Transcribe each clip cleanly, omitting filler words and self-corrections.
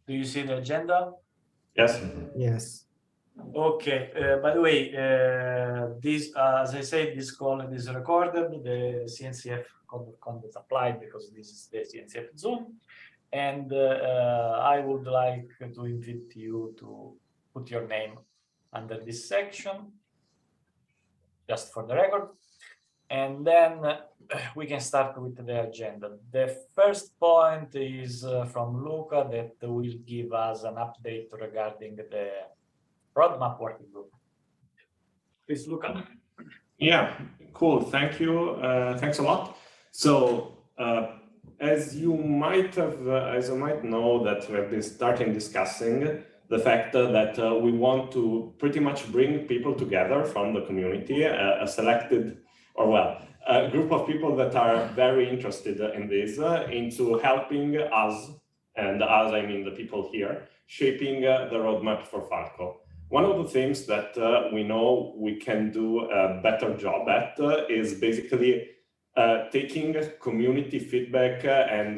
Do you see the agenda? Yes. Yes. Okay. By the way, this, as I said, this call is recorded. The CNCF code of conduct applied because this is the CNCF Zoom, and I would like to invite you to put your name under this section, just for the record, and then we can start with the agenda. The first point is from Luca that will give us an update regarding the roadmap working group. Please, Luca. Yeah, cool. Thank you. Thanks a lot. So, as you might know, that we have been starting discussing the fact that we want to pretty much bring people together from the community, a selected, or well, a group of people that are very interested in this, into helping us, and us I mean the people here, shaping the roadmap for Falco. One of the things that we know we can do a better job at is basically taking community feedback and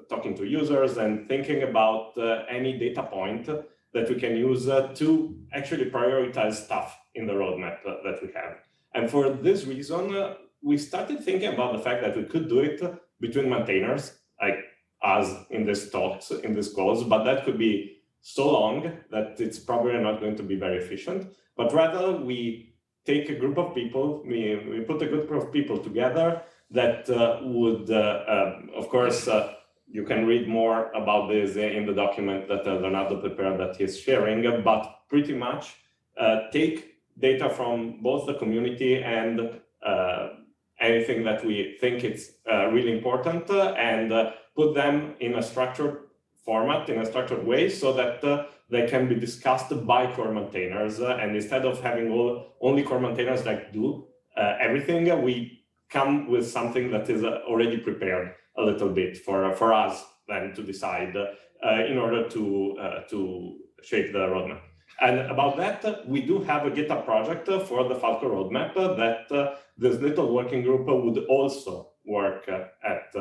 talking to users and thinking about any data point that we can use to actually prioritize stuff in the roadmap that we have. And for this reason, we started thinking about the fact that we could do it between maintainers, like us in these talks, in these calls, but that could be so long that it's probably not going to be very efficient. But rather, we take a group of people, we put a group of people together that would, of course, you can read more about this in the document that Leonardo prepared that he's sharing, but pretty much take data from both the community and anything that we think it's really important and put them in a structured format, in a structured way, so that they can be discussed by core maintainers. And instead of having only core maintainers that do everything, we come with something that is already prepared a little bit for us then to decide in order to shape the roadmap. And about that, we do have a GitHub project for the Falco roadmap that this little working group would also work at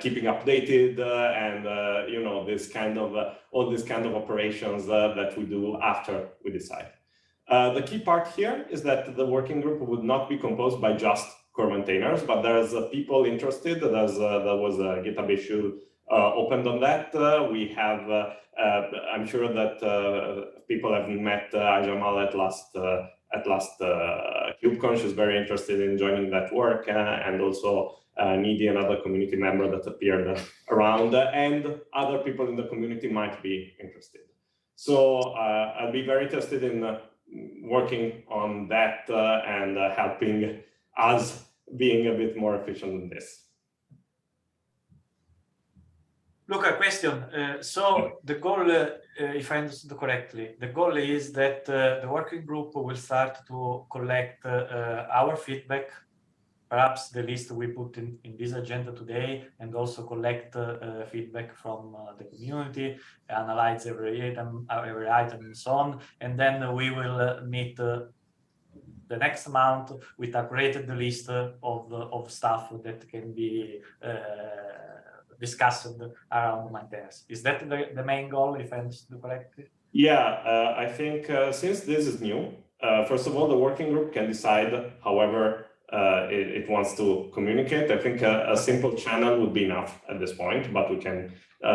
keeping updated and you know, this kind of all these kind of operations that we do after we decide. The key part here is that the working group would not be composed by just core maintainers, but there's people interested. There was a GitHub issue opened on that. We have, I'm sure that people have met Ajamal at last KubeCon. She's very interested in joining that work, and also Needy, another community member that appeared around, and other people in the community might be interested. So I'll be very interested in working on that and helping us being a bit more efficient in this. Look, a question. So the goal, if I understood correctly, the goal is that the working group will start to collect our feedback, perhaps the list we put in this agenda today, and also collect feedback from the community, analyze every item, and so on. And then we will meet the next month with a created list of stuff that can be discussed around maintainers. Is that the main goal, if I understood correctly? Yeah, I think since this is new, first of all, the working group can decide however it wants to communicate. I think a simple channel would be enough at this point, but we can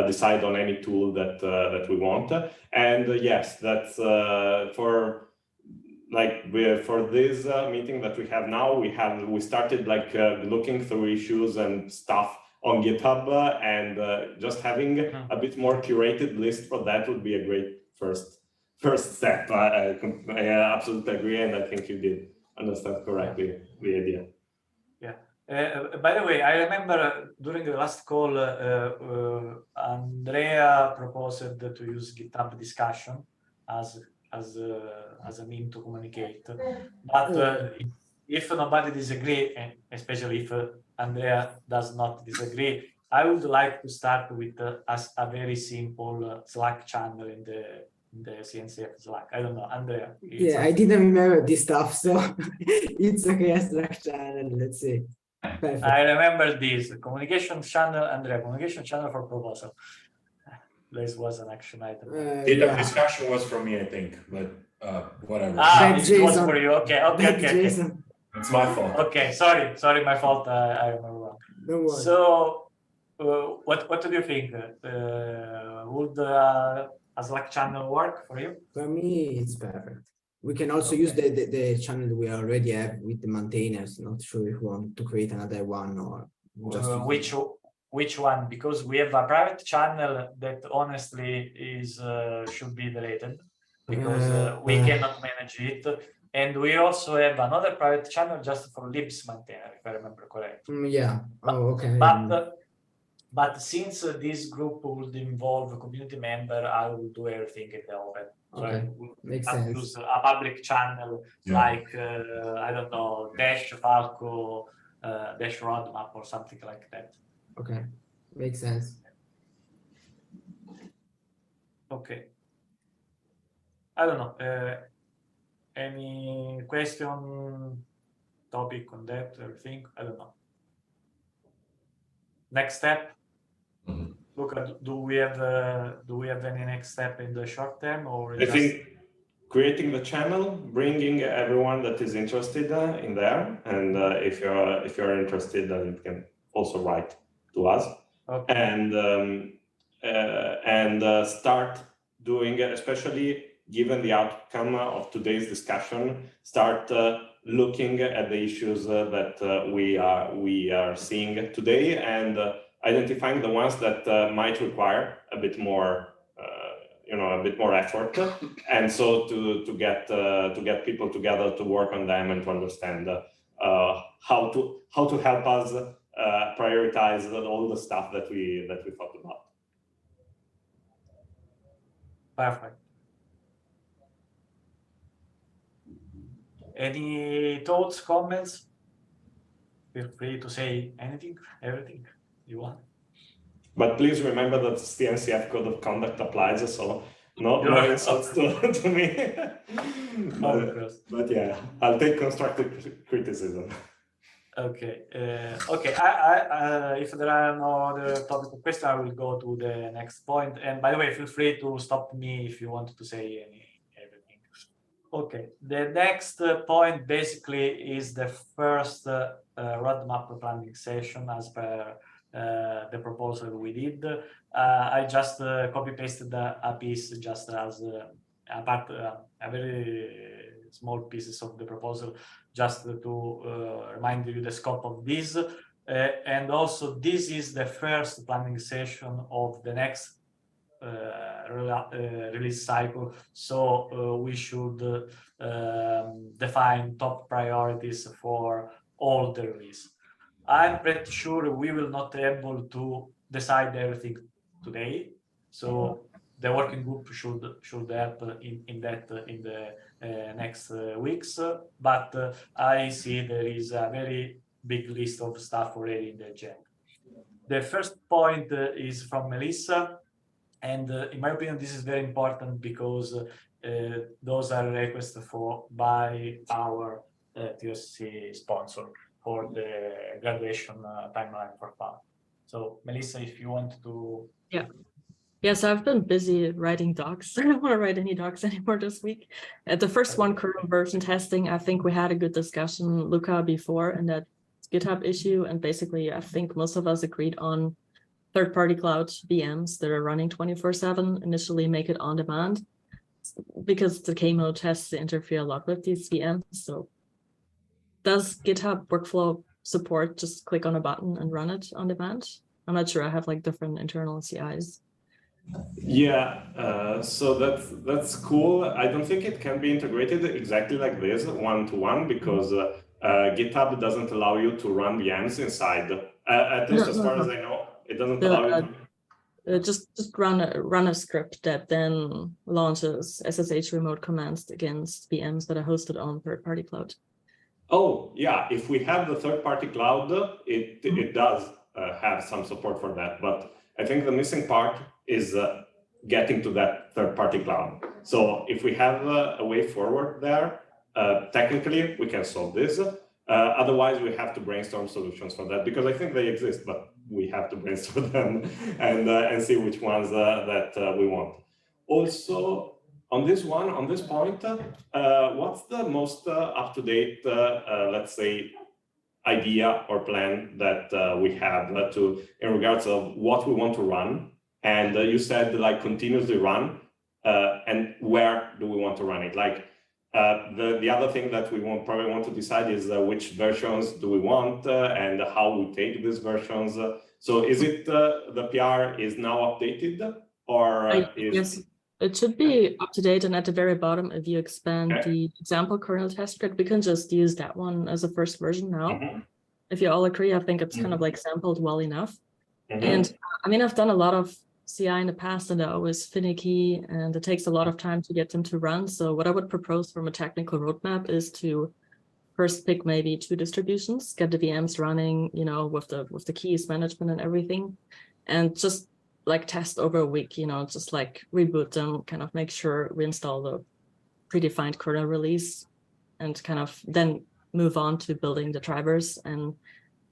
decide on any tool that we want. And yes, that's for this meeting that we have now. We started like looking through issues and stuff on GitHub, and just having a bit more curated list for that would be a great first step. I absolutely agree, and I think you did understand correctly the idea. Yeah. By the way, I remember during the last call, Andrea proposed to use GitHub discussion as a mean to communicate. But if nobody disagree, and especially if Andrea does not disagree, I would like to start with a very simple Slack channel in the CNCF Slack. I don't know, Andrea. Yeah, I didn't remember this stuff, so it's okay, Slack channel, let's say. Perfect. I remember this communication channel, Andrea, communication channel for proposal. This was an action item. GitHub discussion was for me, I think, but whatever. Ah, That's it was Jason. for you. Okay, okay, That's okay, okay. Jason. It's my fault. Okay, sorry, my fault. I remember wrong. Don't worry. So, what do you think? Would a Slack channel work for you? For me, it's perfect. We can also use the channel we already have with the maintainers. Not sure if we want to create another one or just which one? Because we have a private channel that honestly is should be deleted because we cannot manage it, and we also have another private channel just for libs maintainer, if I remember correctly. yeah. Oh, okay. But since this group would involve a community member, I will do everything in the open. So Okay. I will Makes not sense. use a public channel like I don't know, Dash Falco, Dash Roadmap or something like that. Okay, makes sense. Okay. I don't know. Any question, topic on that? Everything? I don't know. Next step. Look, do we have any next step in the short term, or I think creating the channel, bringing everyone that is interested in there, and if you're interested, then you can also write to us. Okay. And start doing, especially given the outcome of today's discussion, start looking at the issues that we are seeing today and identifying the ones that might require a bit more, a bit more effort, and so to get people together to work on them and to understand how to help us prioritize all the stuff that we thought about. Perfect. Any thoughts, comments? Feel free to say anything, everything you want. But please remember that the CNCF code of conduct applies, so no insults to me. But yeah, I'll take constructive criticism. Okay. Okay. I if there are no other topic of question, I will go to the next point. And by the way, feel free to stop me if you want to say everything. Okay. The next point basically is the first roadmap planning session as per the proposal we did. I just copy pasted a piece just as a part, a very small pieces of the proposal, just to remind you the scope of this. And also, this is the first planning session of the next release cycle. So we should define top priorities for all the release. I'm pretty sure we will not be able to decide everything today. So the working group should help in the next weeks. But I see there is a very big list of stuff already in the agenda. The first point is from Melissa. And in my opinion, this is very important because those are requests by our TOC sponsor for the graduation timeline for FAL. So Melissa, if you want to... Yeah. Yes, I've been busy writing docs. I don't want to write any docs anymore this week. At the first one, kernel version testing, I think we had a good discussion, Luca, before, and that GitHub issue. And basically, I think most of us agreed on third-party cloud VMs that are running 24/7, initially make it on demand, because the KMO tests interfere a lot with these VMs. So does GitHub workflow support just click on a button and run it on demand? I'm not sure. I have like different internal CIs. Yeah, so that's cool. I don't think it can be integrated exactly like this, one-to-one, because GitHub doesn't allow you to run VMs inside. At least as far as I know, it doesn't allow you to... Just run a script that then launches SSH remote commands against VMs that are hosted on third-party cloud. Oh, yeah. If we have the third-party cloud, it does have some support for that. But I think the missing part is getting to that third-party cloud. So if we have a way forward there, technically we can solve this. Otherwise, we have to brainstorm solutions for that, because I think they exist, but we have to brainstorm them and see which ones that we want. Also, on this point, what's the most up-to-date, let's say, idea or plan that we have in regards of what we want to run? And you said like continuously run, and where do we want to run it? Like the other thing that we probably want to decide is which versions do we want and how we take these versions. So is it the PR is now updated, or yes, it should be up to date, and at the very bottom, if you expand the example kernel test grid, we can just use that one as a first version now. If you all agree, I think it's kind of like sampled well enough. And I mean, I've done a lot of CI in the past, and they're always finicky, and it takes a lot of time to get them to run. So what I would propose from a technical roadmap is to first pick maybe 2 distributions, get the VMs running, you know, with the keys management and everything, and just like test over a week, you know, just like reboot them, kind of make sure we install the predefined kernel release, and kind of then move on to building the drivers. And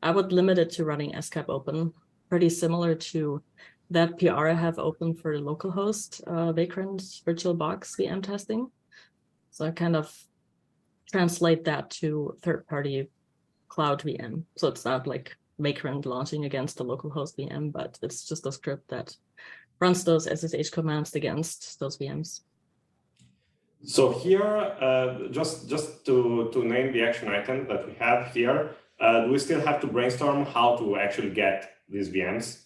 I would limit it to running SCAP open, pretty similar to that PR I have open for the localhost Vagrant VirtualBox VM testing. So I kind of translate that to third-party cloud VM. So it's not like Vagrant launching against the localhost VM, but it's just a script that runs those SSH commands against those VMs. So here, just to name the action item that we have here, do we still have to brainstorm how to actually get these VMs?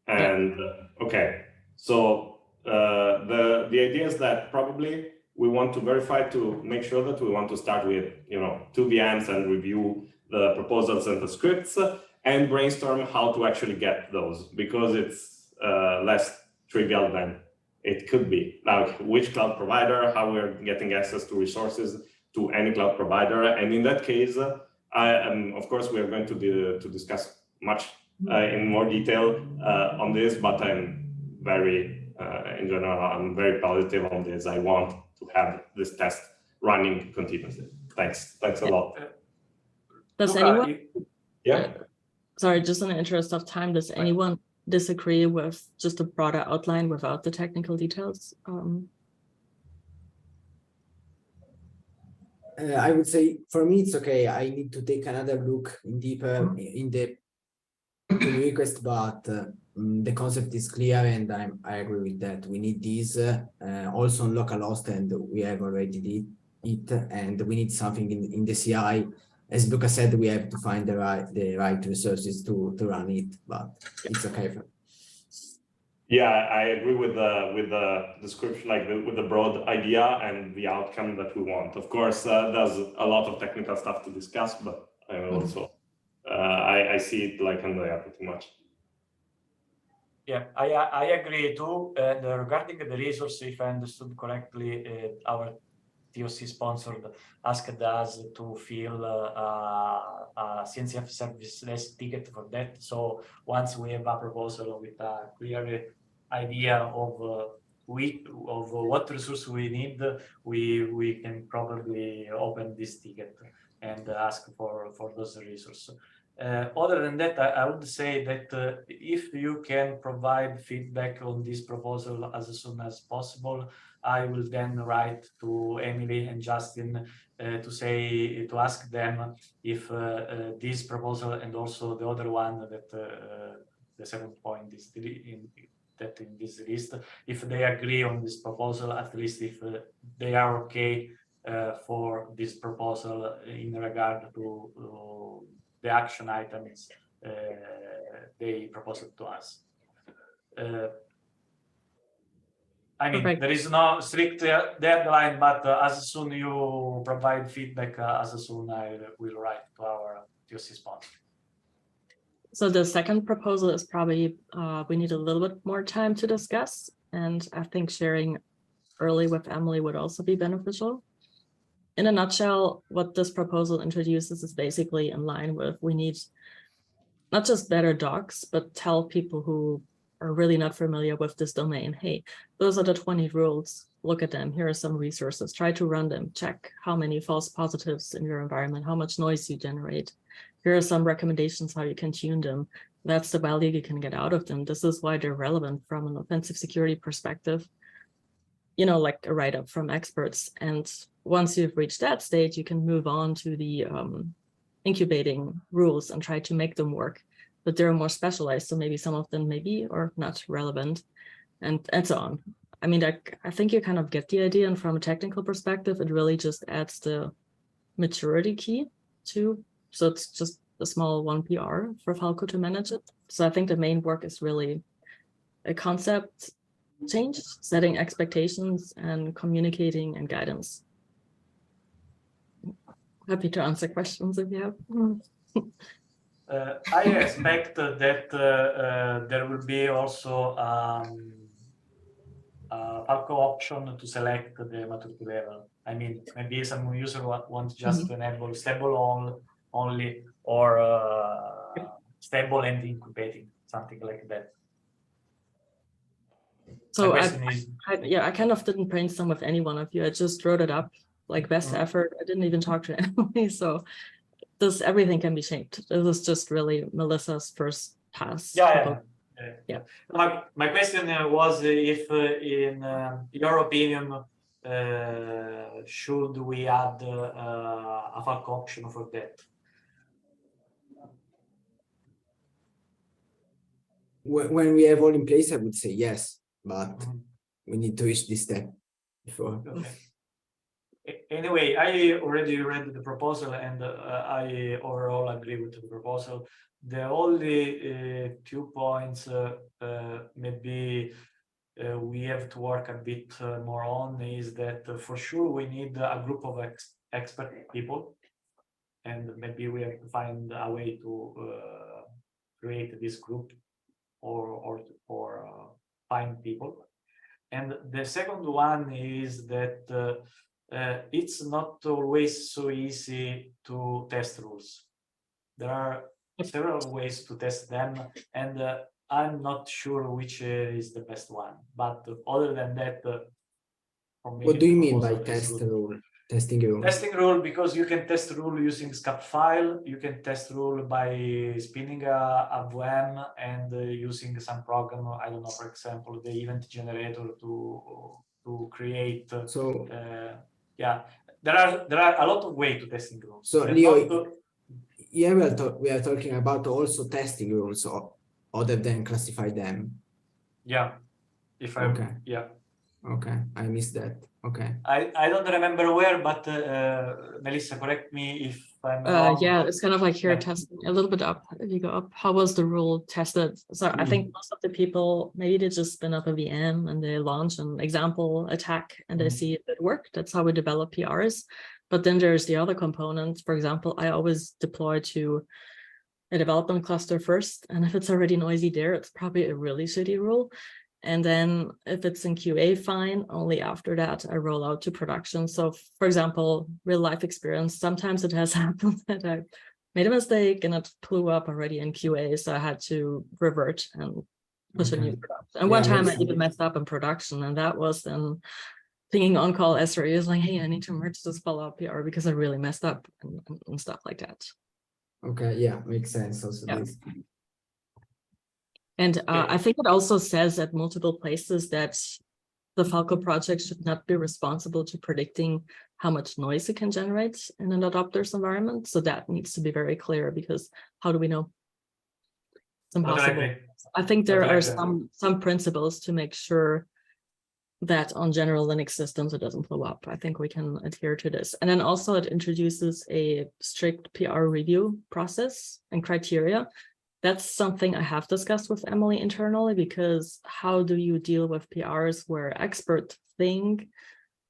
And okay, so the idea is that probably we want to verify to make sure that we want to start with 2 VMs and review the proposals and the scripts and brainstorm how to actually get those, because it's less trivial than it could be. Like which cloud provider, how we're getting access to resources to any cloud provider. And in that case, of course, we are going to discuss much in more detail on this, but I'm very, in general, I'm very positive on this. I want to have this test running continuously. Thanks a lot. Does Luca, anyone? Yeah. Sorry, just in the interest of time, does anyone disagree with just a broader outline without the technical details? I would say for me it's okay. I need to take another look deeper in the pull request, but the concept is clear, and I agree with that. We need these also on localhost, and we have already did it, and we need something in the CI. As Luca said, we have to find the right resources to run it, but it's okay. Yeah, I agree with the description, like with the broad idea and the outcome that we want. Of course, there's a lot of technical stuff to discuss, but I also I see it like Andrea pretty much. Yeah, I agree too. Regarding the resource, if I understood correctly, our TOC sponsored asked us to fill a CNCF service ticket for that. So once we have a proposal with a clear idea of what resource we need, we can probably open this ticket and ask for those resources. Other than that, I would say that if you can provide feedback on this proposal as soon as possible, I will then write to Emily and Justin to ask them if this proposal and also the other one that the second point is in this list, if they agree on this proposal, at least if they are okay for this proposal in regard to the action items they proposed to us. I mean, Perfect. there is no strict deadline, but as soon you provide feedback, as soon I will write to our TOC sponsor. So the second proposal is probably we need a little bit more time to discuss, and I think sharing early with Emily would also be beneficial. In a nutshell, what this proposal introduces is basically in line with we need not just better docs, but tell people who are really not familiar with this domain, hey, those are the 20 rules. Look at them. Here are some resources. Try to run them. Check how many false positives in your environment, how much noise you generate. Here are some recommendations how you can tune them. That's the value you can get out of them. This is why they're relevant from an offensive security perspective, you know, like a write-up from experts. And once you've reached that stage, you can move on to the incubating rules and try to make them work. But they're more specialized, so maybe some of them may be or not relevant, and so on. I mean, I think you kind of get the idea, and from a technical perspective, it really just adds the maturity key to, so it's just a small 1 PR for Falco to manage it. So I think the main work is really a concept change, setting expectations and communicating and guidance. Happy to answer questions if you have. I expect that there will be also a Falco option to select the maturity level. I mean, maybe some user wants just to enable stable only, or stable and incubating, something like that. So I kind of didn't brainstorm with any one of you. I just wrote it up like best effort. I didn't even talk to Emily, so everything can be shaped. This is just really Melissa's first pass. Yeah. My question was if, in your opinion, should we add a Falco option for that? When we have all in place, I would say yes, but we need to reach this step before. Okay. Anyway, I already read the proposal, and I overall agree with the proposal. The only 2 points maybe we have to work a bit more on is that for sure we need a group of expert people, and maybe we have to find a way to create this group or find people. And the second one is that it's not always so easy to test rules. There are several ways to test them, and I'm not sure which is the best one. But other than that, for me, what do you mean by testing rule? Testing rule, because you can test rule using scat file. You can test rule by spinning a VM and using some program. I don't know, for example, the event generator to create. Yeah, there are a lot of ways to testing rules. So Leo, yeah, we are talking about also testing rules, other than classify them. Yeah, if I yeah. Okay, I missed that. Okay. I don't remember where, but Melissa, correct me if I'm wrong. Yeah, it's kind of like here testing a little bit up. If you go up, how was the rule tested? So I think most of the people, maybe they just spin up a VM and they launch an example attack and they see if it worked. That's how we develop PRs. But then there's the other components. For example, I always deploy to a development cluster first. And if it's already noisy there, it's probably a really shitty rule. And then if it's in QA, fine, only after that I roll out to production. So for example, real life experience, sometimes it has happened that I made a mistake and it blew up already in QA. So I had to revert and push a new production. And one time I even messed up in production, and that was then pinging on-call SRE is like, hey, I need to merge this follow-up PR because I really messed up and stuff like that. Okay, yeah, makes sense also. Yeah. And I think it also says at multiple places that the Falco project should not be responsible to predicting how much noise it can generate in an adopter's environment. So that needs to be very clear, because how do we know? It's impossible. I think there are some principles to make sure that on general Linux systems it doesn't blow up. I think we can adhere to this. And then also it introduces a strict PR review process and criteria. That's something I have discussed with Emily internally, because how do you deal with PRs where experts think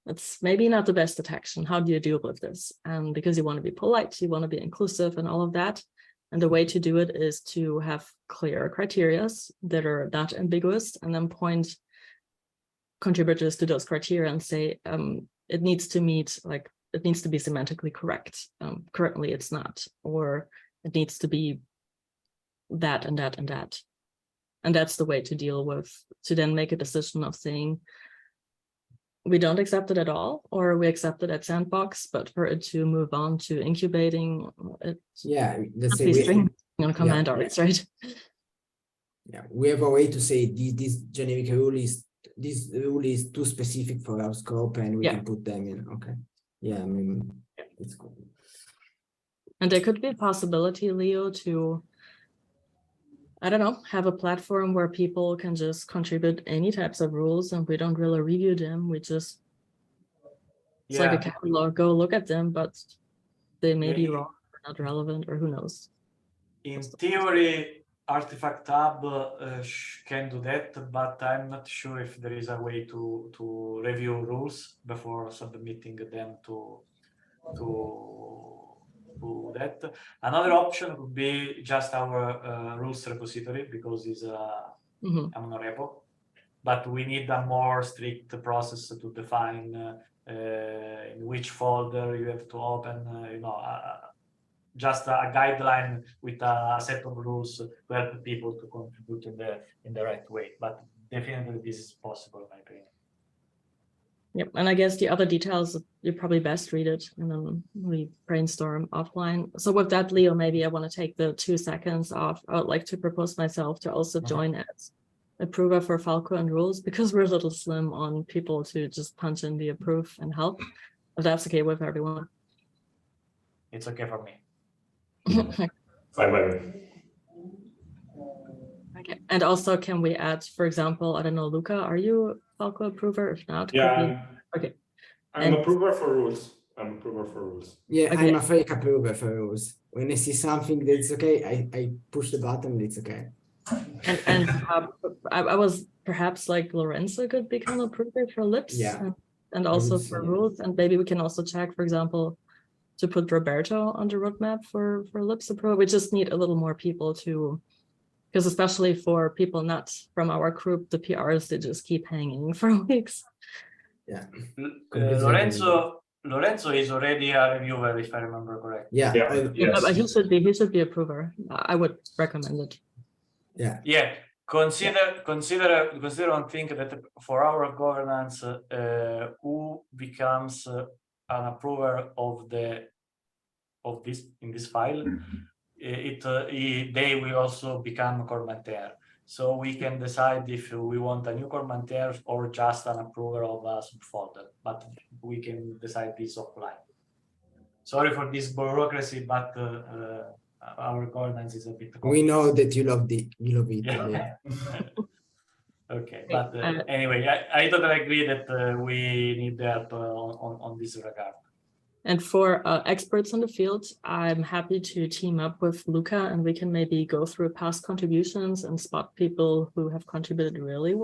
it's maybe not the best detection? How do you deal with this? And because you want to be polite, you want to be inclusive and all of that. And the way to do it is to have clear criteria that are not ambiguous, and then point contributors to those criteria and say, it needs to meet, like, it needs to be semantically correct. Currently it's not, or it needs to be that and that and that. And that's the way to deal with, to then make a decision of saying, we don't accept it at all, or we accept it at sandbox, but for it to move on to incubating, it's Yeah, let's say on command arts, right? Yeah, we have a way to say this generic rule is too specific for our scope, and we can put them in. Okay. Yeah, I mean, it's cool. And there could be a possibility, Leo, to, I don't know, have a platform where people can just contribute any types of rules and we don't really review them. We just, it's like a catalog, go look at them, but they may be wrong or not relevant, or who knows. In theory, Artifact Hub can do that, but I'm not sure if there is a way to review rules before submitting them to that. Another option would be just our rules repository, because it's a monorepo, but we need a more strict process to define in which folder you have to open, just a guideline with a set of rules to help people to contribute in the right way. But definitely this is possible, in my opinion. Yep, and I guess the other details, you probably best read it and then we brainstorm offline. So with that, Leo, maybe I want to take the 2 seconds off. I would like to propose myself to also join as approver for Falco and rules, because we're a little slim on people to just punch in the approve and help. If that's okay with everyone. It's okay for me. Fine by me. Okay, and also can we add, for example, I don't know, Luca, are you Falco approver? If not, yeah, okay. I'm approver for rules. Yeah, okay. I'm a fake approver for rules. When I see something that's okay, I push the button, it's okay. And I was perhaps like Lorenzo could become approver for lips, and also for rules, and maybe we can also check, for example, to put Roberto on the roadmap for lips approval. We just need a little more people to, because especially for people not from our group, the PRs, they just keep hanging for weeks. Yeah. Lorenzo is already a reviewer, if I remember correctly. Yeah. Yes. But he should be approver. I would recommend it. Yeah. Yeah. Consider one thing, that for our governance, who becomes an approver of this in this file, they will also become commentator. So we can decide if we want a new commentator or just an approver of a subfolder, but we can decide this offline. Sorry for this bureaucracy, but our governance is a bit complex. We know that you love it. Yeah. Okay, but anyway, I totally agree that we need help on this regard. And for experts on the field, I'm happy to team up with Luca, and we can maybe go through past contributions and spot people who have contributed really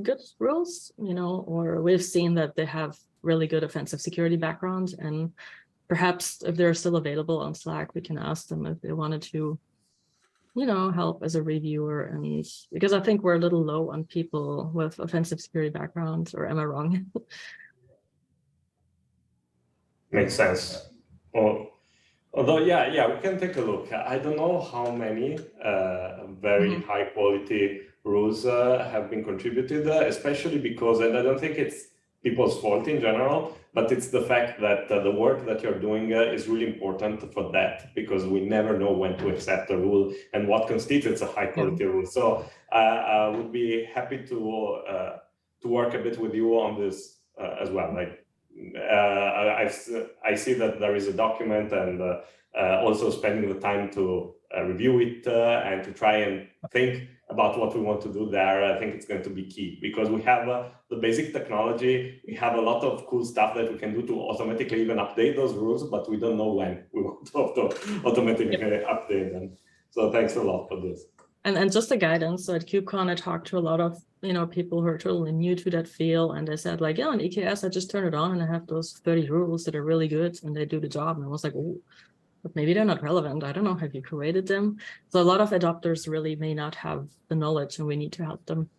good rules, or we've seen that they have really good offensive security background, and perhaps if they're still available on Slack, we can ask them if they wanted to, help as a reviewer. And because I think we're a little low on people with offensive security backgrounds, or am I wrong? Makes sense. Although, yeah, we can take a look. I don't know how many very high quality rules have been contributed, especially because, and I don't think it's people's fault in general, but it's the fact that the work that you're doing is really important for that, because we never know when to accept a rule and what constitutes a high quality rule. So I would be happy to work a bit with you on this as well. Like, I see that there is a document, and also spending the time to review it and to try and think about what we want to do there. I think it's going to be key, because we have the basic technology. We have a lot of cool stuff that we can do to automatically even update those rules, but we don't know when we want to automatically update them. So thanks a lot for this. And just the guidance. So at KubeCon, I talked to a lot of people who are totally new to that field, and they said like, on EKS, I just turn it on and I have those 30 rules that are really good and they do the job. And I was like, oh, but maybe they're not relevant. I don't know. Have you created them? So a lot of adopters really may not have the knowledge, and we need to help them.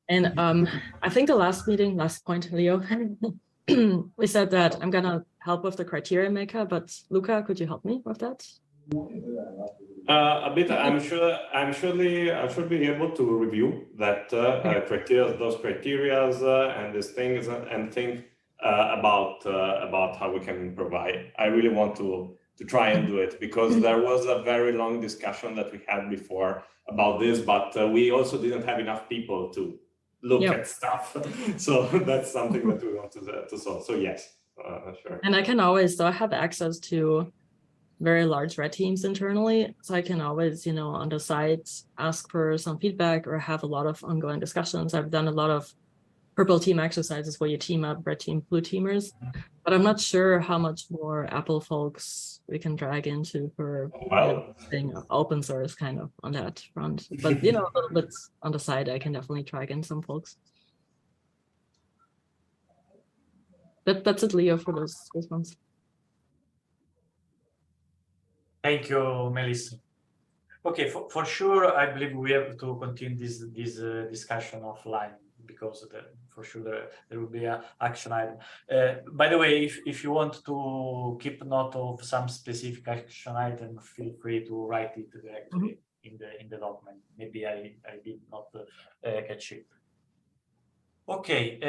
And I think the last point, Leo, we said that I'm gonna help with the criteria maker, but Luca, could you help me with that? A bit. I should be able to review that criteria, those criterias, and these things, and think about how we can provide. I really want to try and do it, because there was a very long discussion that we had before about this, but we also didn't have enough people to look at stuff. So that's something that we want to solve. So yes, sure. And I can always, so I have access to very large red teams internally, so I can always, on the side ask for some feedback or have a lot of ongoing discussions. I've done a lot of purple team exercises where you team up red team, blue teamers, but I'm not sure how much more Apple folks we can drag into for being open source kind of on that front. But a little bit on the side, I can definitely drag in some folks. That's it, Leo, for those ones. Thank you, Melissa. Okay, for sure, I believe we have to continue this discussion offline, because for sure there will be an action item. By the way, if you want to keep note of some specific action item, feel free to write it directly in the document. Maybe I did not catch it. Okay,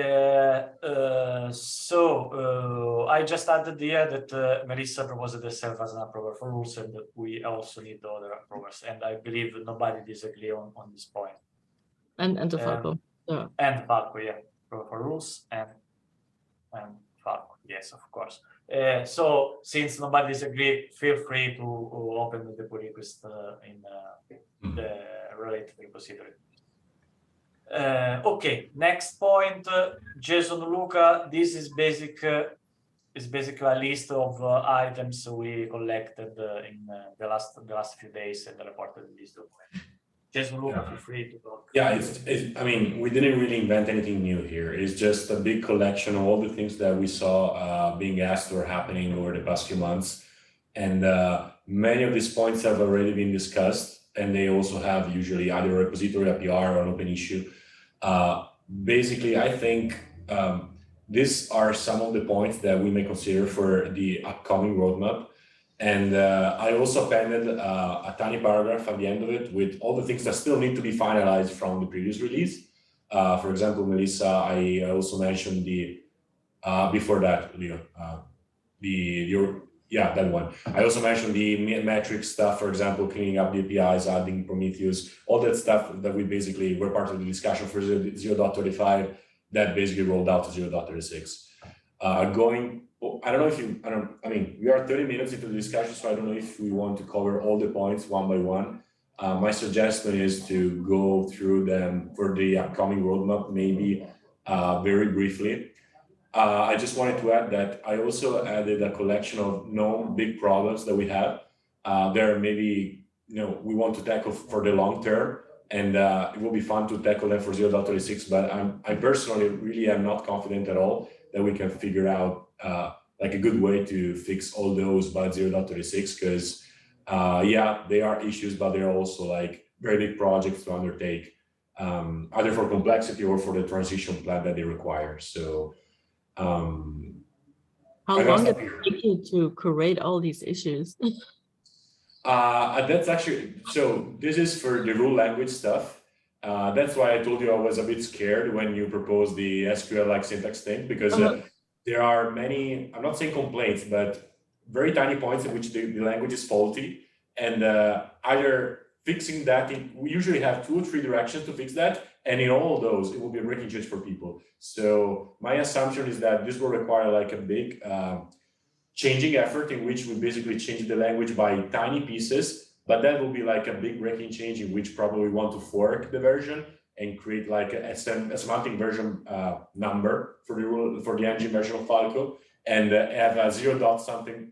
so I just added here that Melissa proposed herself as an approver for rules, and that we also need the other approvers, and I believe nobody disagree on this point. And the Falco. And Falco, yeah, for rules and Falco, yes, of course. So since nobody disagree, feel free to open the pull request in the related repository. Okay, next point, Jason, Luca. This is basically a list of items we collected in the last few days and reported in this document. Jason, Luca, feel free to talk. Yeah, I mean, we didn't really invent anything new here. It's just a big collection of all the things that we saw being asked or happening over the past few months, and many of these points have already been discussed. And they also have usually either a repository, a PR, or an open issue. Basically, I think these are some of the points that we may consider for the upcoming roadmap. And I also appended a tiny paragraph at the end of it with all the things that still need to be finalized from the previous release. For example, Melissa, I also mentioned before that, Leo, that one. I also mentioned the metric stuff, for example, cleaning up the APIs, adding Prometheus, all that stuff that we basically were part of the discussion for 0.35 that basically rolled out to 0.36. I mean, we are 30 minutes into the discussion, so I don't know if we want to cover all the points one by one. My suggestion is to go through them for the upcoming roadmap, maybe very briefly. I just wanted to add that I also added a collection of known big problems that we have. There maybe, we want to tackle for the long term, and it will be fun to tackle them for 0.36, but I personally really am not confident at all that we can figure out like a good way to fix all those by 0.36, because they are issues, but they're also like very big projects to undertake, either for complexity or for the transition plan that they require. So how long did it take you to create all these issues? That's actually, so this is for the rule language stuff. That's why I told you I was a bit scared when you proposed the SQL-like syntax thing, because there are many, I'm not saying complaints, but very tiny points in which the language is faulty, and either fixing that, we usually have 2 or 3 directions to fix that, and in all of those, it will be a breaking change for people. So my assumption is that this will require like a big changing effort in which we basically change the language by tiny pieces, but that will be like a big breaking change in which probably we want to fork the version and create like a semantic version number for the engine version of Falco, and have a 0. something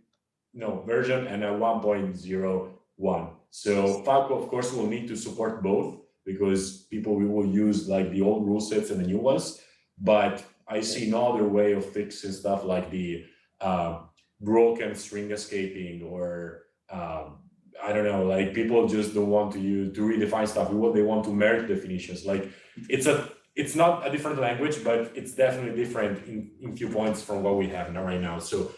version and a 1.01. So Falco, of course, will need to support both, because people will use like the old rule sets and the new ones. But I see no other way of fixing stuff like the broken string escaping, or I don't know, like people just don't want to redefine stuff. They want to merge definitions. Like it's not a different language, but it's definitely different in few points from what we have right now. So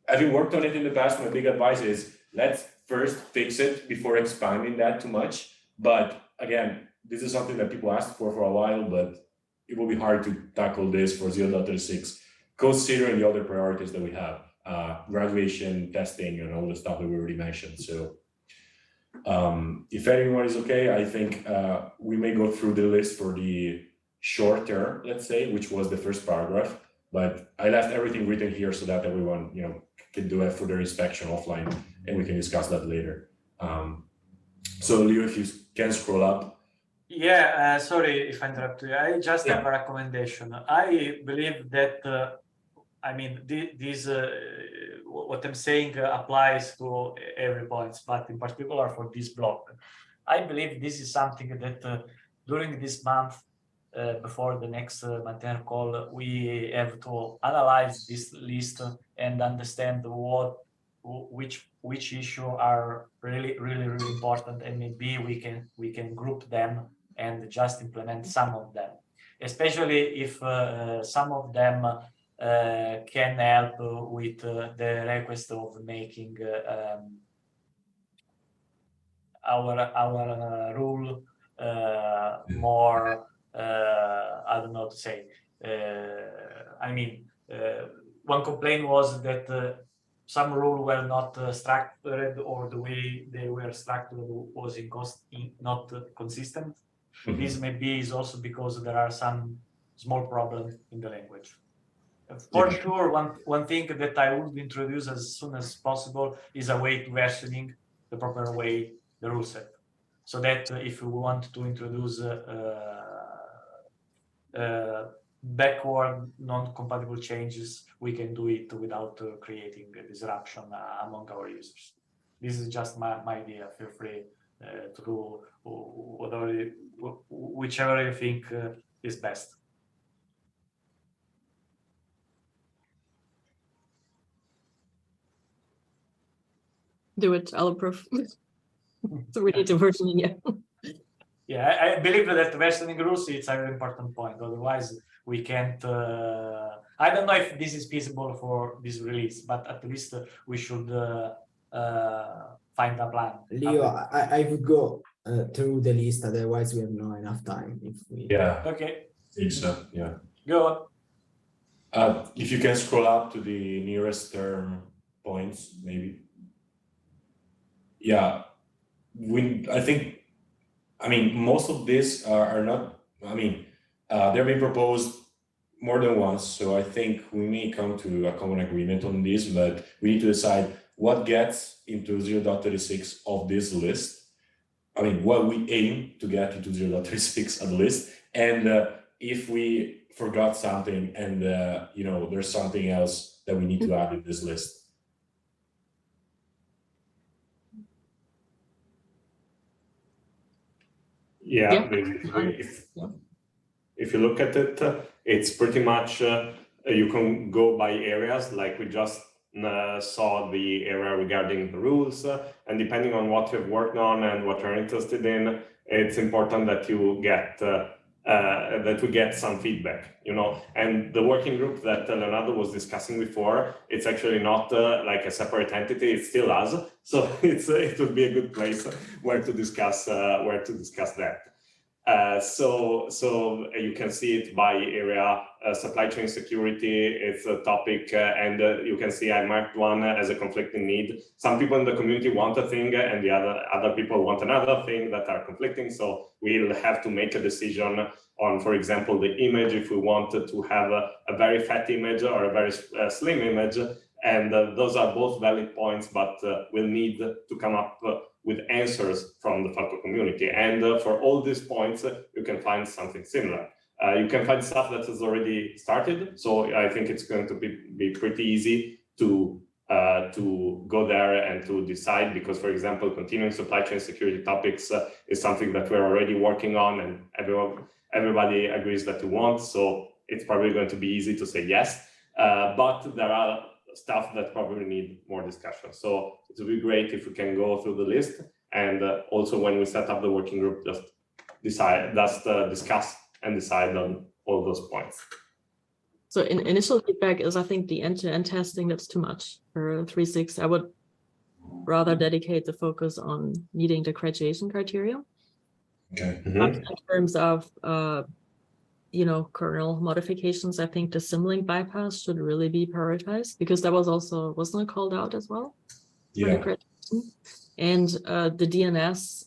having worked on it in the past, my big advice is let's first fix it before expanding that too much. But again, this is something that people asked for a while, but it will be hard to tackle this for 0.36, considering the other priorities that we have, graduation, testing, and all the stuff that we already mentioned. So if anyone is okay, I think we may go through the list for the short term, let's say, which was the first paragraph, but I left everything written here so that everyone, can do a further inspection offline, and we can discuss that later. So Leo, if you can scroll up. Yeah, sorry if I interrupt you. I just have a recommendation. I believe that, what I'm saying applies to every point, but in particular for this block. I believe this is something that during this month, before the next maintainer call, we have to analyze this list and understand which issue are really important, and maybe we can group them and just implement some of them, especially if some of them can help with the request of making our rule more, I don't know how to say. One complaint was that some rules were not structured, or the way they were structured was not consistent. Mm-hmm. This maybe is also because there are some small problems in the language. For sure, one thing that I would introduce as soon as possible is a way to versioning the proper way the rule set, so that if we want to introduce backward non-compatible changes, we can do it without creating a disruption among our users. This is just my idea. Feel free to do whichever you think is best. Do it, I'll approve. So we need to version, yeah. Yeah, I believe that versioning rules, it's a very important point. Otherwise, we can't. I don't know if this is feasible for this release, but at least we should find a plan. Leo, I would go through the list, otherwise we have not enough time. If we Okay. I think so. Yeah. Go on. If you can scroll up to the nearest term points, maybe. Yeah, most of these are not, they're being proposed more than once, so I think we may come to a common agreement on this, but we need to decide what gets into 0.36 of this list. What we aim to get into 0.36 at least, and if we forgot something and, there's something else that we need to add in this list. Yeah, if you look at it, it's pretty much, you can go by areas, like we just saw the area regarding the rules, and depending on what you've worked on and what you're interested in, it's important that you get that we get some feedback, and the working group that Leonardo was discussing before, it's actually not like a separate entity, it's still us, so it would be a good place where to discuss that. So you can see it by area. Supply chain security is a topic, and you can see I marked one as a conflicting need. Some people in the community want a thing, and the other people want another thing that are conflicting. So we'll have to make a decision on, for example, the image, if we wanted to have a very fat image or a very slim image. And those are both valid points, but we'll need to come up with answers from the Falco community. And for all these points, you can find something similar. You can find stuff that has already started. So I think it's going to be pretty easy to go there and to decide, because, for example, continuing supply chain security topics is something that we're already working on, and everybody agrees that we want. So it's probably going to be easy to say yes, but there are stuff that probably need more discussion. So it would be great if we can go through the list, and also when we set up the working group, just discuss and decide on all those points. So initial feedback is, I think, the end-to-end testing, that's too much for 3.6. I would rather dedicate the focus on meeting the graduation criteria. Okay. But in terms of kernel modifications, I think the symlink bypass should really be prioritized, because that was also, wasn't it called out as well? Yeah. And the DNS,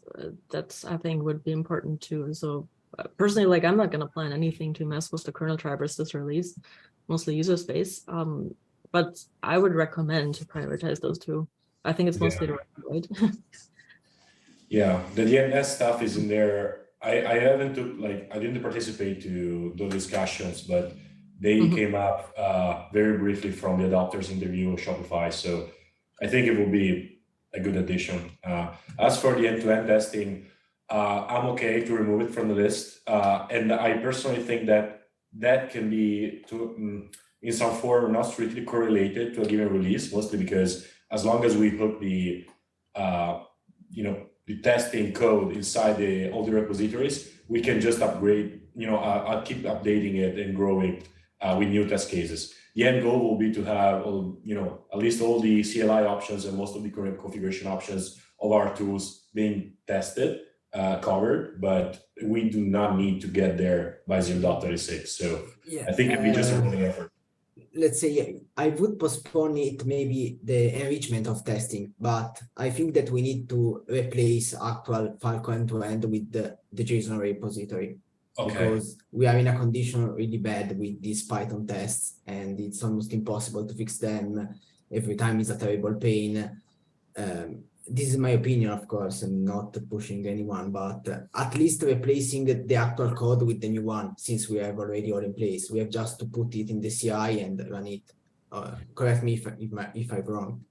that's, I think, would be important too. So personally, like, I'm not going to plan anything to mess with the kernel drivers this release, mostly user space. But I would recommend to prioritize those two. I think it's mostly the right. Yeah, the DNS stuff is in there. I haven't I didn't participate to the discussions, but they came up very briefly from the adopters interview of Shopify. So I think it will be a good addition. As for the end-to-end testing, I'm okay to remove it from the list. And I personally think that can be in some form not strictly correlated to a given release, mostly because as long as we put the the testing code inside all the repositories, we can just upgrade, I'll keep updating it and growing with new test cases. The end goal will be to have, at least all the CLI options and most of the current configuration options of our tools being tested, covered, but we do not need to get there by 0.36. So I think it'd be just a rolling effort. Let's say I would postpone it, maybe the enrichment of testing, but I think that we need to replace actual Falco end-to-end with the JSON repository. Okay. Because we are in a condition really bad with these Python tests, and it's almost impossible to fix them. Every time is a terrible pain. This is my opinion, of course. I'm not pushing anyone, but at least replacing the actual code with the new one, since we have already all in place. We have just to put it in the CI and run it. Correct me if I'm wrong.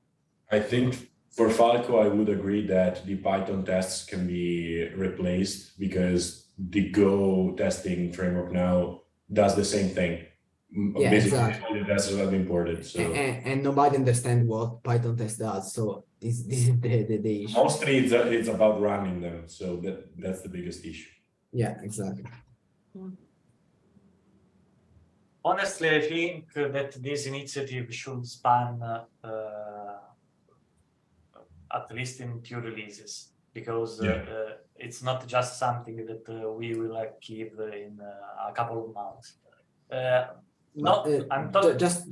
I think for Falco, I would agree that the Python tests can be replaced because the Go testing framework now does the same thing. Yeah, basically, exactly. The tests have been imported. So. And nobody understands what Python test does. So this is the issue. Mostly it's about running them. So that's the biggest issue. Yeah, exactly. Honestly, I think that this initiative should span at least in 2 releases, because it's not just something that we will keep in a couple of months.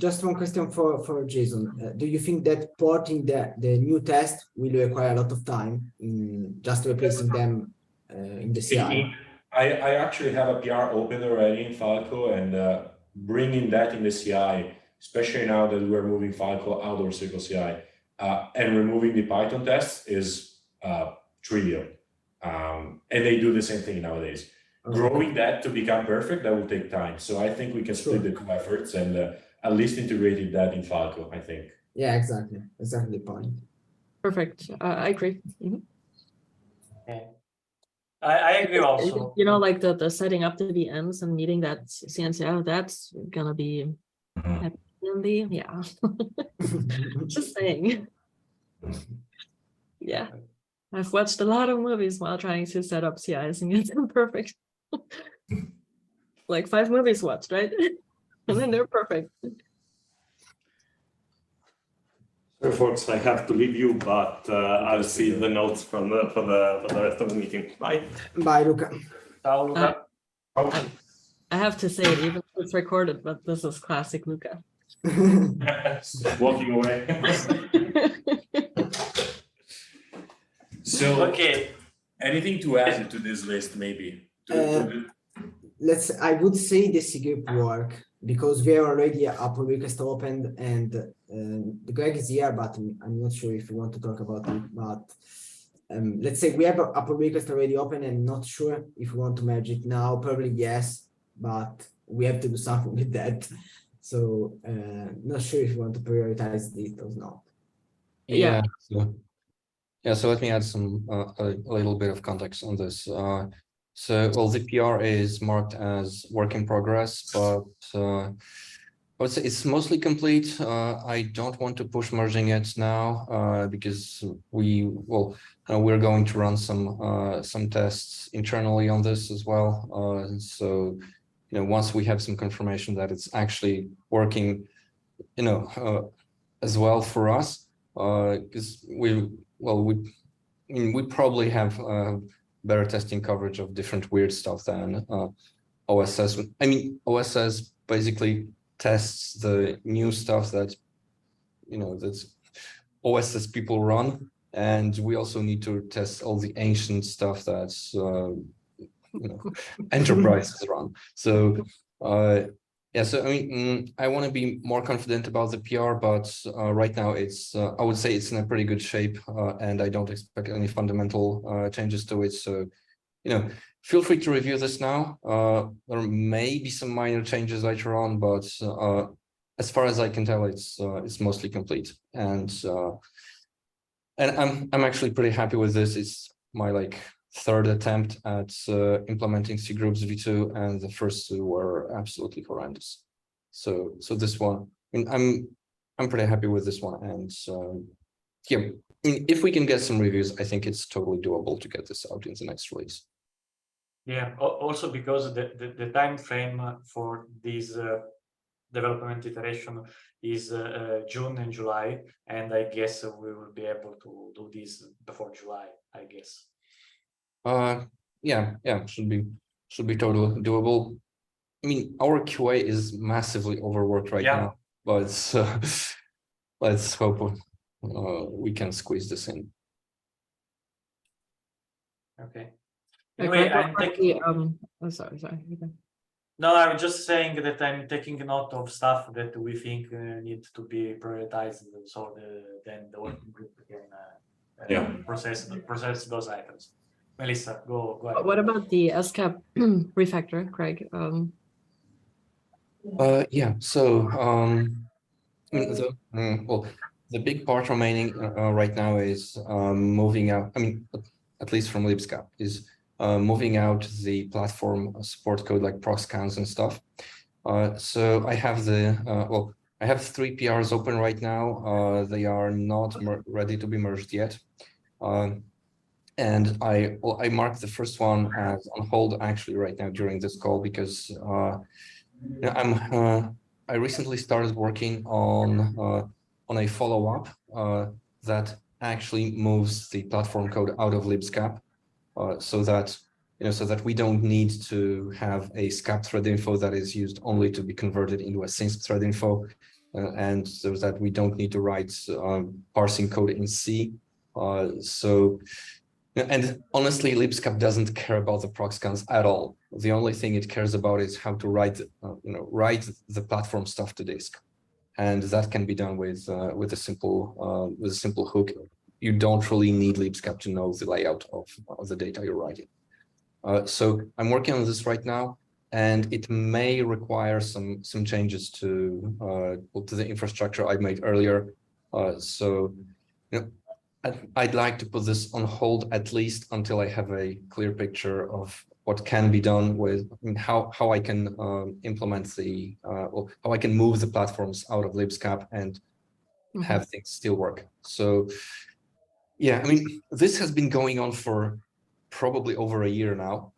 Just one question for Jason. Do you think that porting the new test will require a lot of time in just replacing them in the CI? I actually have a PR open already in Falco, and bringing that in the CI, especially now that we're moving Falco out of Circle CI, and removing the Python tests is trivial. And they do the same thing nowadays. Growing that to become perfect, that will take time. So I think we can split the 2 efforts and at least integrated that in Falco, I think. Yeah, exactly. Exactly the point. Perfect. I agree. Yeah. I agree also. Like the setting up the VMs and meeting that CNCF, that's gonna be happy. Yeah. Just saying. Yeah. I've watched a lot of movies while trying to set up CIs and get them perfect. Like 5 movies watched, right? And then they're perfect. So folks, I have to leave you, but I'll see the notes for the rest of the meeting. Bye. Bye, Luca. Ciao, Luca. I have to say it, even if it's recorded, but this is classic Luca. Walking away. So, okay, anything to add to this list, maybe? I would say the cgroup work, because we have already a pull request opened, and Greg is here, but I'm not sure if you want to talk about it. But let's say we have a pull request already open, and not sure if we want to merge it now. Probably yes, but we have to do something with that. So not sure if you want to prioritize it or not. Yeah. So let me add some a little bit of context on this. So the PR is marked as work in progress, but I would say it's mostly complete. I don't want to push merging it now because we're going to run some tests internally on this as well. So once we have some confirmation that it's actually working, as well for us, because we probably have better testing coverage of different weird stuff than OSS. I mean, OSS basically tests the new stuff that, that's OSS people run, and we also need to test all the ancient stuff that's enterprises run. So yeah, so I mean, I want to be more confident about the PR, but right now it's I would say it's in a pretty good shape, and I don't expect any fundamental changes to it. So feel free to review this now. There may be some minor changes later on, but as far as I can tell, it's mostly complete, and I'm actually pretty happy with this. It's my third attempt at implementing C groups v2, and the first two were absolutely horrendous. So this one, I mean, I'm pretty happy with this one, and yeah, I mean, if we can get some reviews, I think it's totally doable to get this out in the next release. Yeah, also because the time frame for this development iteration is June and July, and I guess we will be able to do this before July, I guess. Yeah, should be totally doable. I mean, our QA is massively overworked right now, but let's hope we can squeeze this in. Okay. Anyway, I'm taking. Oh, sorry. Okay. No, I'm just saying that I'm taking note of stuff that we think need to be prioritized, so then the working group can process those items. Melissa, go ahead. What about the SCAP refactor, Craig? Yeah, so the big part remaining right now is moving out. I mean, at least from libscap, is moving out the platform support code like proc scans and stuff. So I have I have 3 PRs open right now. They are not ready to be merged yet. And I marked the first one as on hold actually right now during this call because I recently started working on a follow-up that actually moves the platform code out of libscap, so that we don't need to have a scap thread info that is used only to be converted into a sync thread info, and so that we don't need to write parsing code in C. And honestly, libscap doesn't care about the proc scans at all. The only thing it cares about is how to write the platform stuff to disk, and that can be done with a simple hook. You don't really need libscap to know the layout of the data you're writing. So I'm working on this right now, and it may require some changes to the infrastructure I made earlier. So I'd like to put this on hold at least until I have a clear picture of what can be done with, how I can implement or how I can move the platforms out of libscap and have things still work. So yeah, I mean, this has been going on for probably over a year now.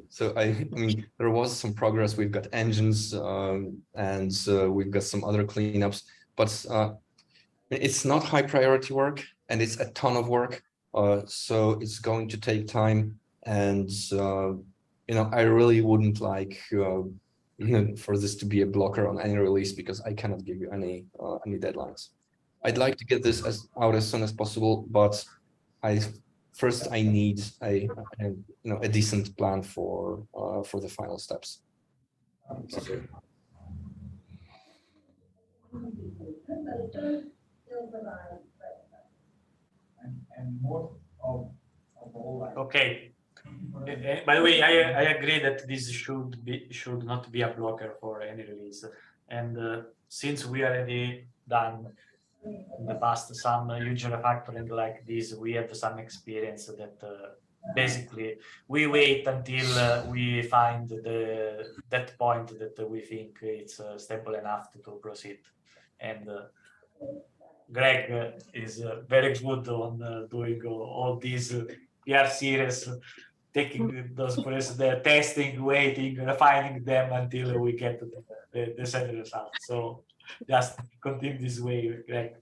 So I mean, there was some progress. We've got engines and we've got some other cleanups, but it's not high priority work, and it's a ton of work. So it's going to take time, and I really wouldn't like for this to be a blocker on any release, because I cannot give you any deadlines. I'd like to get this out as soon as possible, but first I need a decent plan for the final steps. Okay. Okay. By the way, I agree that this should not be a blocker for any release. And since we already done in the past some huge refactoring like this, we have some experience that basically we wait until we find that point that we think it's stable enough to proceed. And Greg is very good on doing all these PR series, taking those processes, the testing, waiting, refining them until we get the set result. So just continue this way, Greg.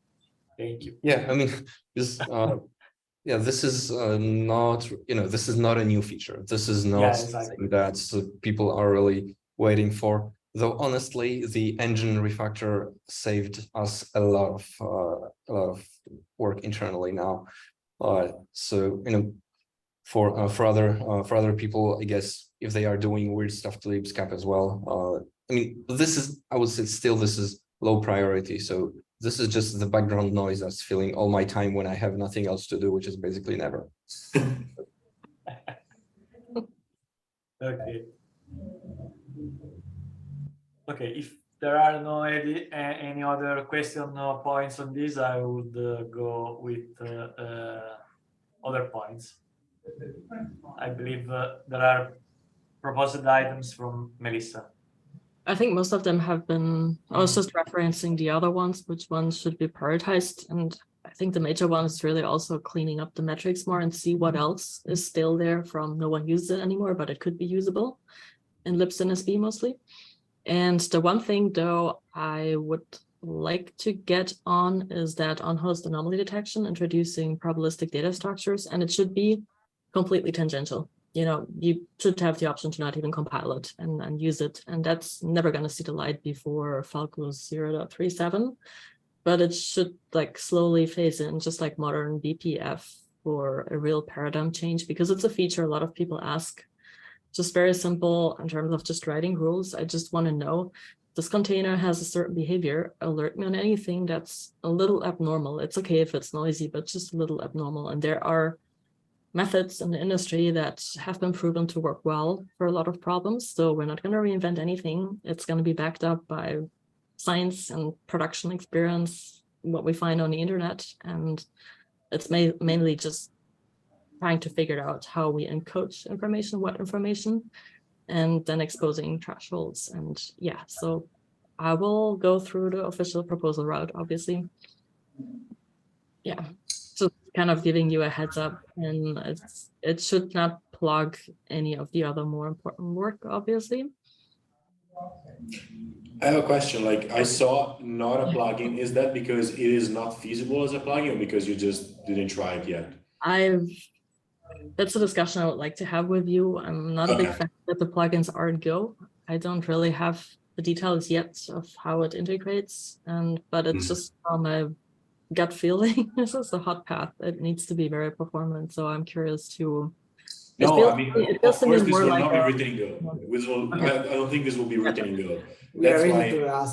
Thank you. Yeah, I mean, this yeah, this is not, this is not a new feature. This is not Yeah, something exactly. that people are really waiting for. Though honestly, the engine refactor saved us a lot of work internally now. So for other people, I guess if they are doing weird stuff to libscap as well, I mean, I would say still this is low priority. So this is just the background noise that's filling all my time when I have nothing else to do, which is basically never. Okay. Okay, if there are no any other question or points on this, I would go with other points. I believe there are proposed items from Melissa. I think most of them have been, I was just referencing the other ones, which ones should be prioritized. And I think the major one is really also cleaning up the metrics more and see what else is still there from no one uses it anymore, but it could be usable in libsyn-SB mostly. And the one thing though I would like to get on is that on-host anomaly detection, introducing probabilistic data structures, and it should be completely tangential. You should have the option to not even compile it and use it. And that's never going to see the light before Falco 0.37, but it should like slowly phase in, just like modern BPF, for a real paradigm change, because it's a feature a lot of people ask. Just very simple in terms of just writing rules. I just want to know this container has a certain behavior. Alert me on anything that's a little abnormal. It's okay if it's noisy, but just a little abnormal. And there are methods in the industry that have been proven to work well for a lot of problems. So we're not going to reinvent anything. It's going to be backed up by science and production experience, what we find on the internet. And it's mainly just trying to figure out how we encode information, what information, and then exposing thresholds. And yeah, so I will go through the official proposal route, obviously. Yeah, so kind of giving you a heads up, and it should not plug any of the other more important work, obviously. I have a question. Like, I saw not a plugin. Is that because it is not feasible as a plugin, or because you just didn't try it yet? That's a discussion I would like to have with you. I'm not a big fan that the plugins aren't Go. I don't really have the details yet of how it integrates, but it's just from a gut feeling. This is a hot path. It needs to be very performant. So I'm curious to. No, I mean, of course, this will not be written in Go. I don't think this will be written in Go. That's why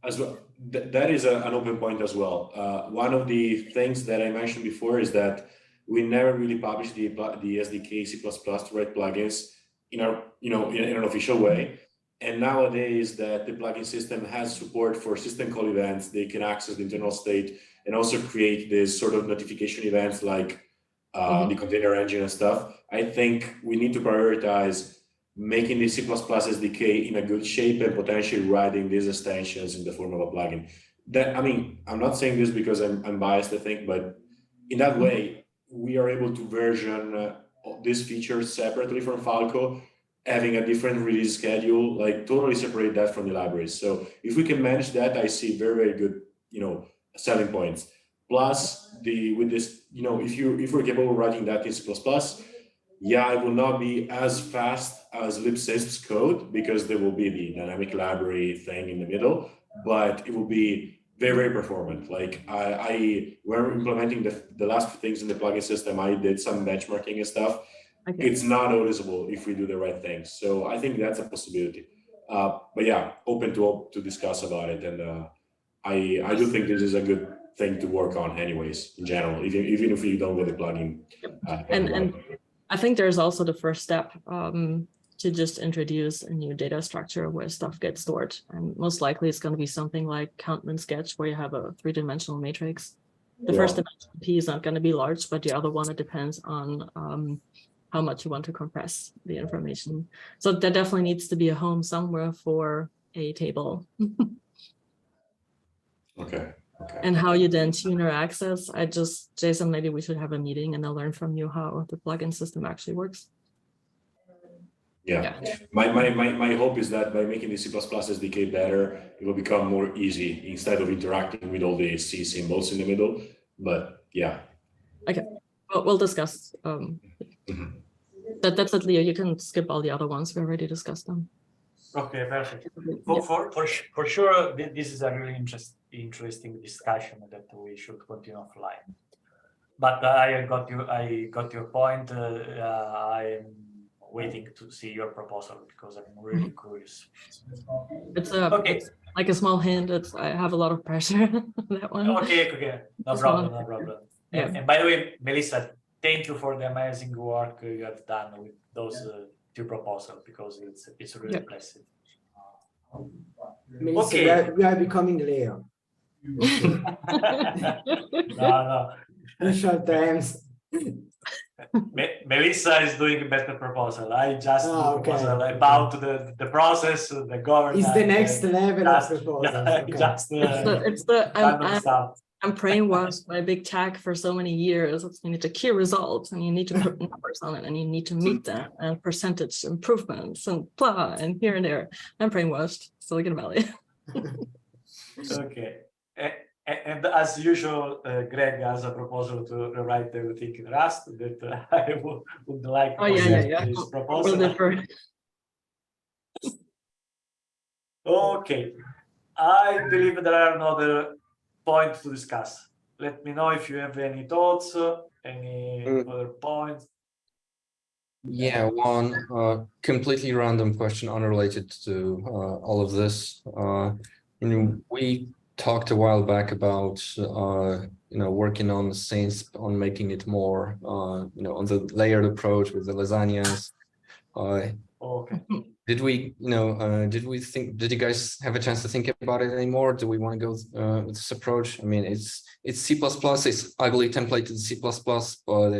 as well. That is an open point as well. One of the things that I mentioned before is that we never really published the SDK C++ to write plugins in an official way. And nowadays that the plugin system has support for system call events, they can access the internal state and also create this sort of notification events like the container engine and stuff. I think we need to prioritize making the C++ SDK in a good shape and potentially writing these extensions in the form of a plugin. I mean, I'm not saying this because I'm biased, I think, but in that way, we are able to version these features separately from Falco, having a different release schedule, like totally separate that from the libraries. So if we can manage that, I see very, very good, selling points. Plus with this, if we're capable of writing that in C++, yeah, it will not be as fast as libsys's code because there will be the dynamic library thing in the middle, but it will be very, very performant. Like when implementing the last few things in the plugin system, I did some benchmarking and stuff. Okay. It's not noticeable if we do the right things. So I think that's a possibility. But yeah, open to discuss about it. And I do think this is a good thing to work on anyways, in general, even if you don't get the plugin. And I think there's also the first step to just introduce a new data structure where stuff gets stored. And most likely it's going to be something like count-min sketch, where you have a three-dimensional matrix. The first dimension P is not going to be large, but the other one, it depends on how much you want to compress the information. So there definitely needs to be a home somewhere for a table. Okay. And how you then tune your access, Jason, maybe we should have a meeting and I'll learn from you how the plugin system actually works. Yeah. My hope is that by making the C++ SDK better, it will become more easy instead of interacting with all the C symbols in the middle. But yeah. Okay, well, we'll discuss. That's it, Leo. You can skip all the other ones. We already discussed them. Okay, perfect. Yeah. For sure, this is a really interesting discussion that we should continue offline. But I got your point. I'm waiting to see your proposal because I'm really curious. It's okay. It's like a small hint. I have a lot of pressure on that one. Okay. No problem. Yeah. And by the way, Melissa, thank you for the amazing work you have done with those two proposals because it's really impressive. Melissa, Okay. we are becoming Leo. No. In short terms. Melissa is doing a better proposal. I just do okay. proposal about the process, the governance. It's the next level of proposals. I'm brainwashed by big tech for so many years. You need to key results and you need to put numbers on it and you need to meet them and percentage improvements and blah and here and there. I'm brainwashed, Silicon Valley. Okay. And as usual, Greg has a proposal to rewrite everything in Rust that I would like to present his proposal. Okay. I believe there are no other points to discuss. Let me know if you have any thoughts, any other points. Yeah, one completely random question unrelated to all of this. We talked a while back about working on SAINS, on making it more on the layered approach with the lasagnas. Okay. Did you guys have a chance to think about it anymore? Do we want to go with this approach? I mean, it's C++, it's ugly templated C++, but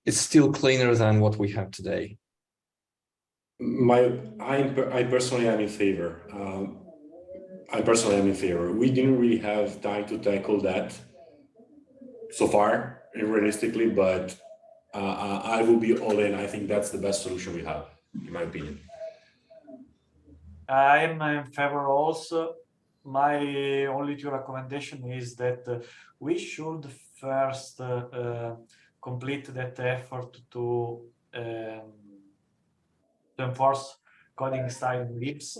it's still cleaner than what we have today. I personally am in favor. We didn't really have time to tackle that so far, realistically, but I will be all in. I think that's the best solution we have, in my opinion. I'm in favor also. My only two recommendation is that we should first complete that effort to enforce coding style in libs.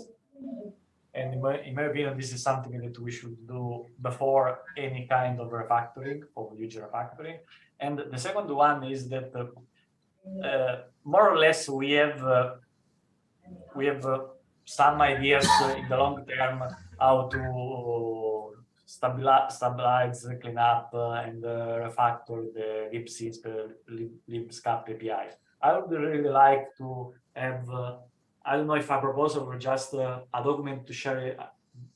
And in my opinion, this is something that we should do before any kind of refactoring, of huge refactoring. And the second one is that more or less we have some ideas in the long term how to stabilize, clean up, and refactor the libscap APIs. I would really like to have, I don't know if a proposal or just a document to share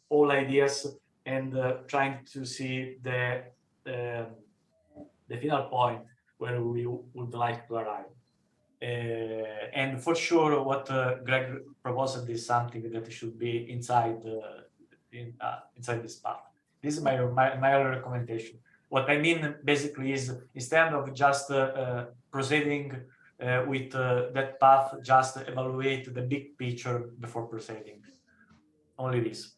all ideas and trying to see the final point where we would like to arrive. And for sure, what Greg proposed is something that should be inside inside this path. This is my other recommendation. What I mean basically is instead of just proceeding with that path, just evaluate the big picture before proceeding. Only this.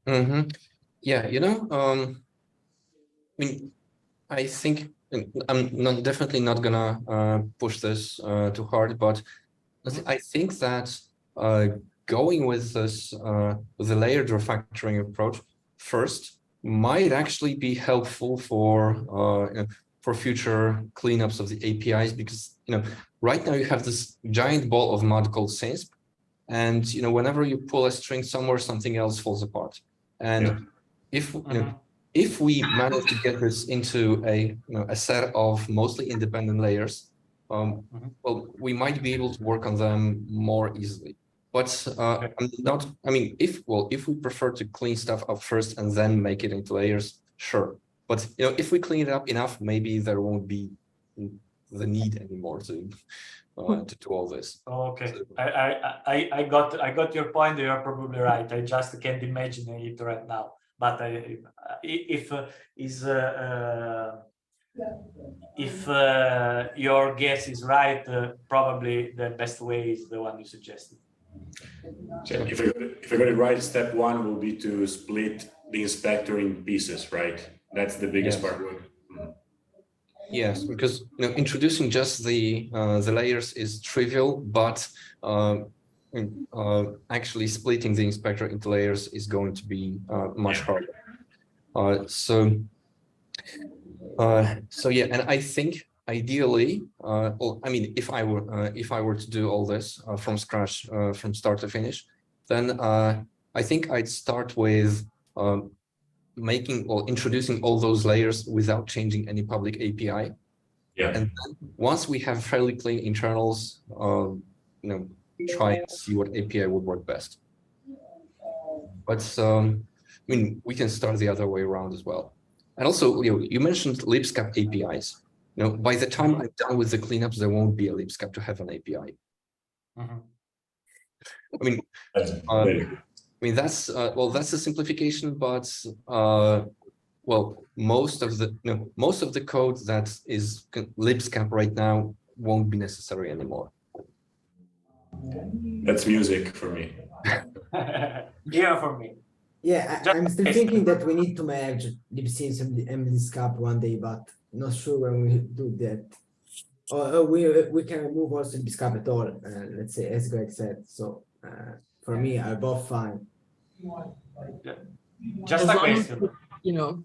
Mm-hmm. Yeah, I mean, I think I'm definitely not gonna push this too hard, but I think that going with this with the layered refactoring approach first might actually be helpful for future cleanups of the APIs, because right now you have this giant ball of mud called SAINS, and whenever you pull a string somewhere, something else falls apart. And if we manage to get this into a set of mostly independent layers, well, we might be able to work on them more easily. But if we prefer to clean stuff up first and then make it into layers, sure. But if we clean it up enough, maybe there won't be the need anymore to do all this. Okay, so, I got your point. You're probably right. I just can't imagine it right now. But if is if your guess is right, probably the best way is the one you suggested. So if I got it right, step one will be to split the inspector in pieces, right? That's the biggest Yes. part. Yes, because introducing just the layers is trivial, but actually splitting the inspector into layers is going to be much harder. So yeah, and I think ideally, well, I mean, if I were to do all this from scratch, from start to finish, then I think I'd start with making or introducing all those layers without changing any public API. Yeah. And then once we have fairly clean internals, try and see what API would work best. But I mean, we can start the other way around as well. And also, you mentioned libscap APIs. By the time I'm done with the cleanups, there won't be a libscap to have an API. I mean, that's that's a simplification, but well, most of the code that is libscap right now won't be necessary anymore. That's music for me. Yeah, for me. Yeah, I'm still thinking that we need to merge libsins and libscap one day, but not sure when we do that. Or we can remove also libscap at all, let's say, as Greg said. So for me, are both fine. Just a question.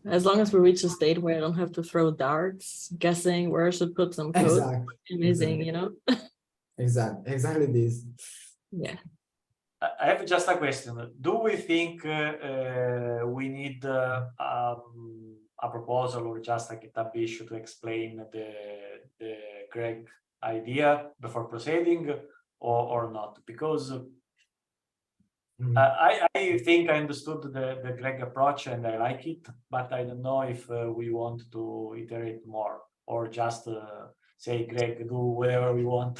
As long as we reach a state where I don't have to throw darts, guessing where I should put some code. Exactly. Amazing, Exactly this. Yeah. I have just a question. Do we think we need a proposal or just a GitHub issue to explain the Greg idea before proceeding, or not? Because I think I understood the Greg approach and I like it, but I don't know if we want to iterate more or just say, Greg, do whatever we want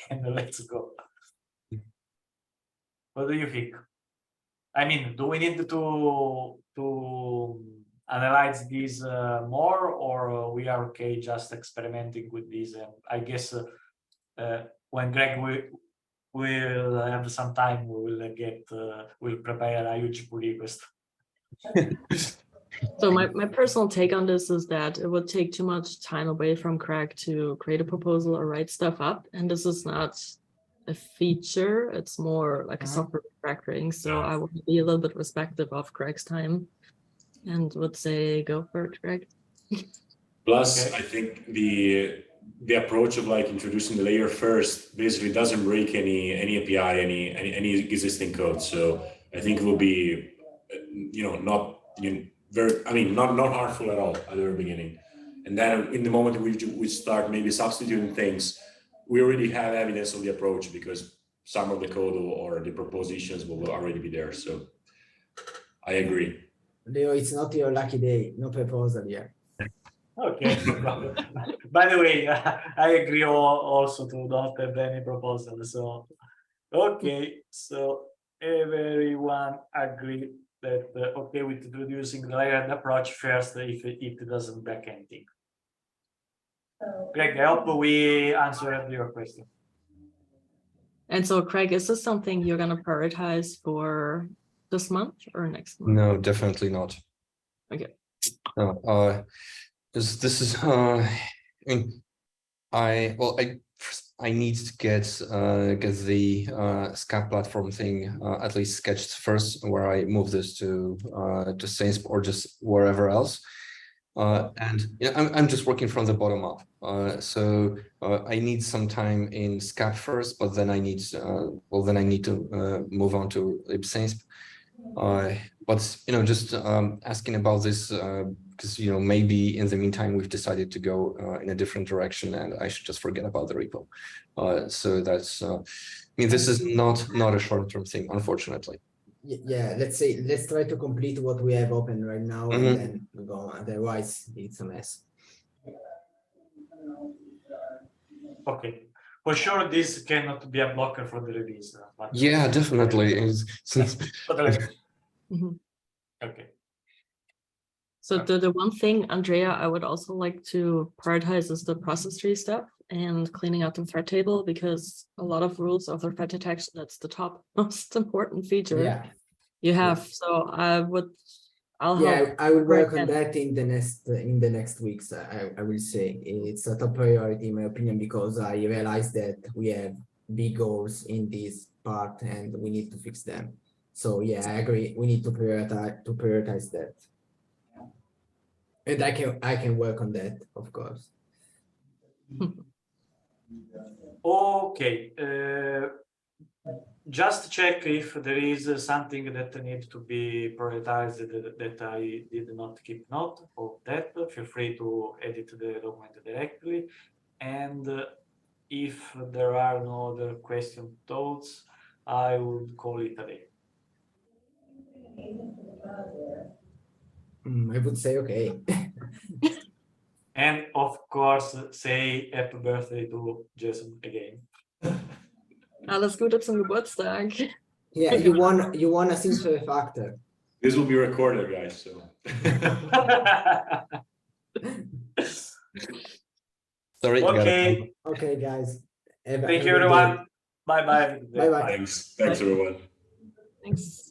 and let's go. What do you think? I mean, do we need to analyze these more, or we are okay just experimenting with these? And I guess when Greg will have some time, we'll prepare a huge pull request. So my personal take on this is that it would take too much time away from Greg to create a proposal or write stuff up, and this is not a feature, it's more like a software refactoring. So I would be a little bit respectful of Greg's time and would say go for it, Greg. Plus, I think the approach of like introducing the layer first basically doesn't break any API, any existing code. So I think it will be not harmful at all at the very beginning. And then in the moment we start maybe substituting things, we already have evidence of the approach because some of the code or the propositions will already be there. So I agree. Leo, it's not your lucky day. No proposal yet. Okay. By the way, I agree also to not have any proposal. So, okay. So everyone agree that okay with introducing the layered approach first if it doesn't break anything. Greg, I hope we answered your question. And so, Craig, is this something you're going to prioritize for this month or next month? No, definitely not. Okay. No, this is I need to get the SCAP platform thing at least sketched first, where I move this to Saints or just wherever else. And I'm just working from the bottom up. So I need some time in SCAP first, but then I need to move on to libsaints. But just asking about this because maybe in the meantime we've decided to go in a different direction, and I should just forget about the repo. So that's this is not a short-term thing, unfortunately. Yeah, let's try to complete what we have open right now, and then we go on. Otherwise it's a mess. Okay, for sure this cannot be a blocker for the release. But yeah, definitely. Okay. So the one thing, Andrea, I would also like to prioritize is the process tree stuff and cleaning out the thread table, because a lot of rules of the thread detection, that's the top most important feature Yeah. you have. So I'll Yeah, help. I will work Right, on that in the next weeks. I will say it's a top priority in my opinion, because I realized that we have big goals in this part and we need to fix them. So yeah, I agree. We need to prioritize that. And I can work on that, of course. Okay. Just check if there is something that needs to be prioritized that I did not keep note of that. Feel free to edit the document directly. And if there are no other question thoughts, I would call it a day. I would say okay. And of course, say happy birthday to Jason again. Alles Gute zum Geburtstag. Yeah, you won a simple factor. This will be recorded, guys. So. Sorry. Okay. Okay, guys. Thank you, everyone. Bye bye. Bye bye. Thanks everyone. Thanks.